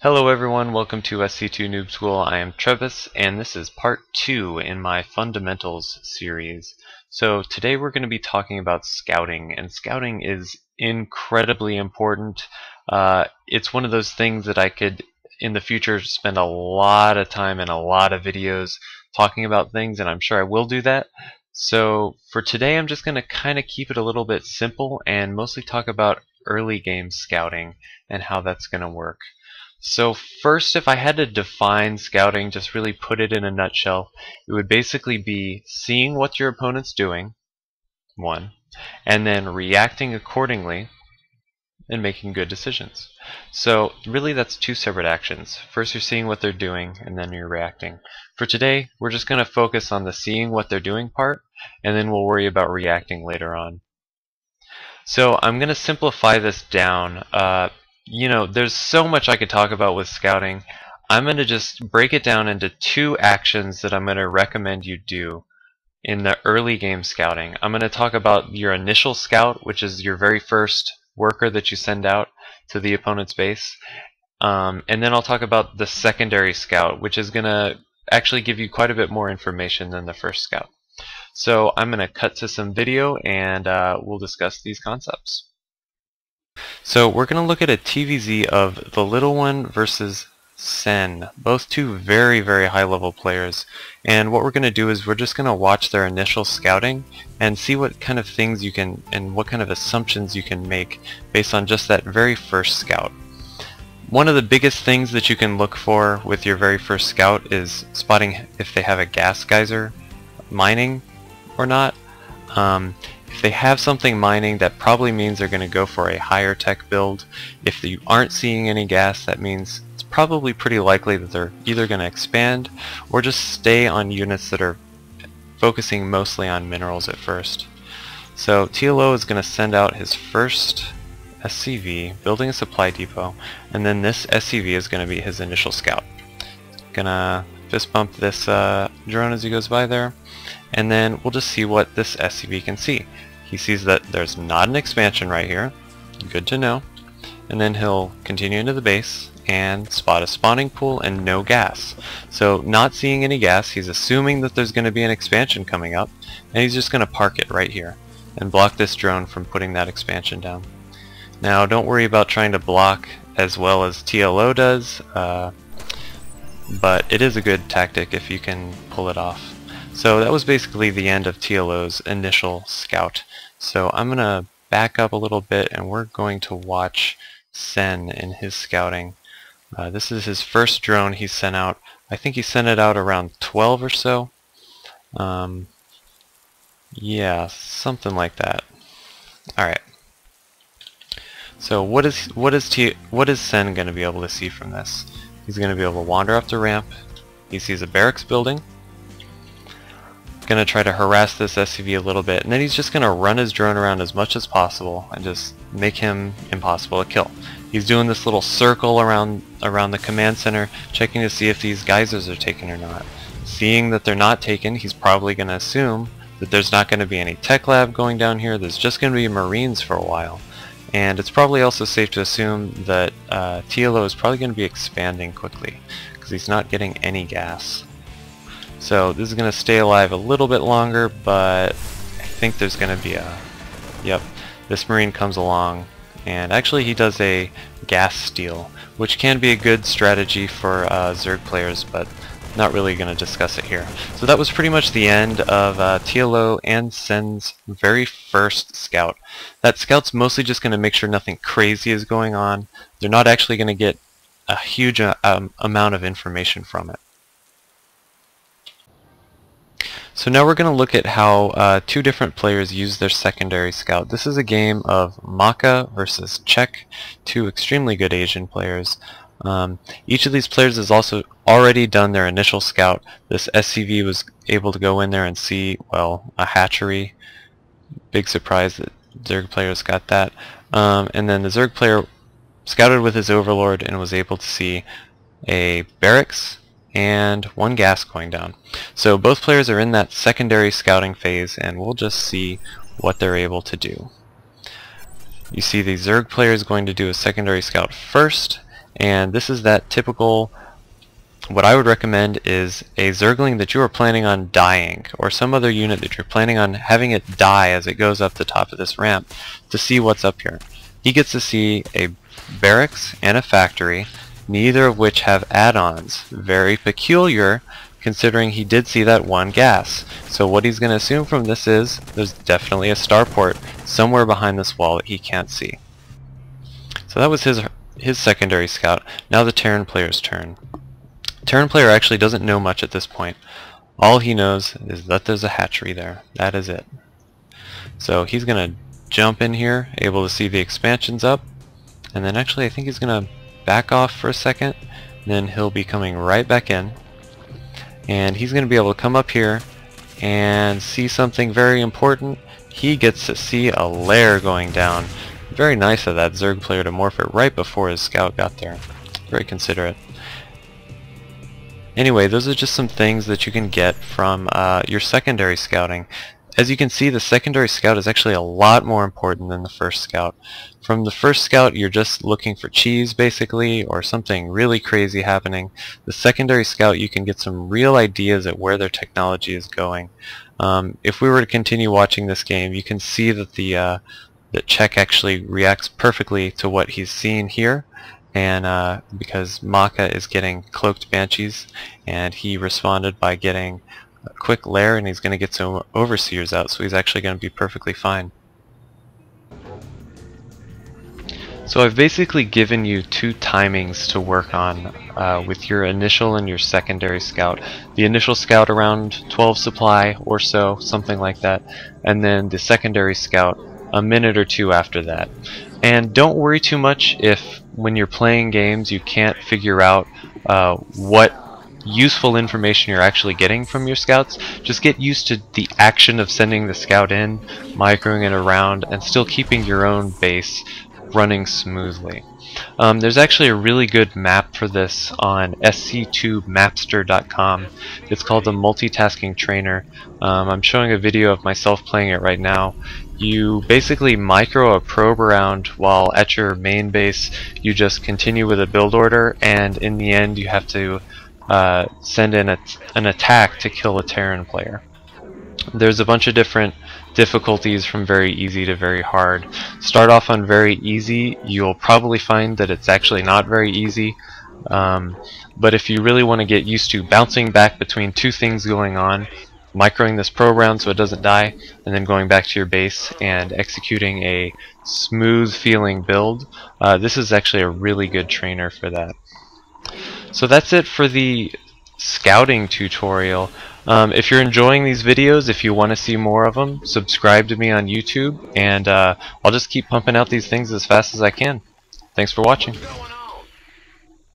Hello everyone, welcome to SC2 Noob School. I am Travis, and this is part 2 in my Fundamentals series. So today we're going to be talking about scouting, and scouting is incredibly important. It's one of those things that I could, in the future, spend a lot of time and a lot of videos talking about things, and I'm sure I will do that. So for today I'm just going to kind of keep it a little bit simple and mostly talk about early game scouting and how that's going to work. So first, if I had to define scouting, just really put it in a nutshell, it would basically be seeing what your opponent's doing, one, and then reacting accordingly and making good decisions. So really that's two separate actions. First you're seeing what they're doing, and then you're reacting. For today, we're just going to focus on the seeing what they're doing part, and then we'll worry about reacting later on. So I'm going to simplify this down. There's so much I could talk about with scouting. I'm going to just break it down into two actions that I'm going to recommend you do in the early game scouting. I'm going to talk about your initial scout, which is your very first worker that you send out to the opponent's base. And then I'll talk about the secondary scout, which is going to actually give you quite a bit more information than the first scout. So I'm going to cut to some video and we'll discuss these concepts. So we're going to look at a TVZ of the little one versus Sen, both two very, very high level players. And what we're going to do is we're just going to watch their initial scouting and see what kind of things you can and what kind of assumptions you can make based on just that very first scout. One of the biggest things that you can look for with your very first scout is spotting if they have a gas geyser mining or not. If they have something mining, that probably means they're going to go for a higher tech build. If you aren't seeing any gas, that means it's probably pretty likely that they're either going to expand or just stay on units that are focusing mostly on minerals at first. So TLO is going to send out his first SCV, building a supply depot, and then this SCV is going to be his initial scout. Gonna fist bump this drone as he goes by there, and then we'll just see what this SCV can see. He sees that there's not an expansion right here, good to know, and then he'll continue into the base and spot a spawning pool and no gas. So not seeing any gas, he's assuming that there's going to be an expansion coming up, and he's just going to park it right here and block this drone from putting that expansion down. Now don't worry about trying to block as well as TLO does, but it is a good tactic if you can pull it off. So that was basically the end of TLO's initial scout. So I'm going to back up a little bit and we're going to watch Sen in his scouting. This is his first drone he sent out. I think he sent it out around 12 or so. Yeah, something like that. Alright. So what is Sen going to be able to see from this? He's going to be able to wander up the ramp. He sees a barracks building. Going to try to harass this SCV a little bit, and then he's just going to run his drone around as much as possible and just make him impossible to kill. He's doing this little circle around the command center, checking to see if these geysers are taken or not. Seeing that they're not taken, he's probably going to assume that there's not going to be any tech lab going down here. There's just going to be Marines for a while. And it's probably also safe to assume that TLO is probably going to be expanding quickly because he's not getting any gas. So this is going to stay alive a little bit longer, but I think there's going to be a... Yep, this Marine comes along, and actually he does a gas steal, which can be a good strategy for Zerg players, but not really going to discuss it here. So that was pretty much the end of TLO and Sen's very first scout. That scout's mostly just going to make sure nothing crazy is going on. They're not actually going to get a huge amount of information from it. So now we're going to look at how two different players use their secondary scout. This is a game of Maka versus Czech, two extremely good Asian players. Each of these players has also already done their initial scout. This SCV was able to go in there and see, well, a hatchery. Big surprise that Zerg players got that. And then the Zerg player scouted with his overlord and was able to see a barracks and one gas going down. So both players are in that secondary scouting phase, and we'll just see what they're able to do. You see the Zerg player is going to do a secondary scout first, And this is that typical, what I would recommend is a Zergling that you are planning on dying, or some other unit that you're planning on having it die as it goes up the top of this ramp, to see what's up here. He gets to see a barracks and a factory, neither of which have add-ons. Very peculiar, considering he did see that one gas. So what he's going to assume from this is there's definitely a starport somewhere behind this wall that he can't see. So that was his secondary scout. Now the Terran player's turn. Terran player actually doesn't know much at this point. All he knows is that there's a hatchery there. That is it. So he's going to jump in here, able to see the expansions up, and then actually I think he's going to back off for a second, then he'll be coming right back in, and he's going to be able to come up here and see something very important. He gets to see a lair going down. Very nice of that Zerg player to morph it right before his scout got there. Very considerate. Anyway, those are just some things that you can get from your secondary scouting. As you can see, the secondary scout is actually a lot more important than the first scout. From the first scout, you're just looking for cheese, basically, or something really crazy happening. The secondary scout, you can get some real ideas at where their technology is going. If we were to continue watching this game, you can see that that Czech actually reacts perfectly to what he's seeing here. And because Maka is getting cloaked banshees, and he responded by getting a quick lair, and he's going to get some overseers out, so he's actually going to be perfectly fine. So I've basically given you two timings to work on with your initial and your secondary scout. The initial scout around 12 supply or so, something like that, and then the secondary scout a minute or two after that. And don't worry too much if when you're playing games you can't figure out what useful information you're actually getting from your scouts. Just get used to the action of sending the scout in, microing it around, and still keeping your own base running smoothly. There's actually a really good map for this on SC2 mapster.com. It's called the Multitasking Trainer. I'm showing a video of myself playing it right now. You basically micro a probe around while at your main base you just continue with a build order, and in the end you have to send in an attack to kill a Terran player. There's a bunch of different difficulties from very easy to very hard. Start off on very easy. You'll probably find that it's actually not very easy, but if you really want to get used to bouncing back between two things going on, microing this probe round so it doesn't die, and then going back to your base and executing a smooth feeling build, this is actually a really good trainer for that. So that's it for the scouting tutorial. If you're enjoying these videos, if you want to see more of them, subscribe to me on YouTube, and I'll just keep pumping out these things as fast as I can. Thanks for watching.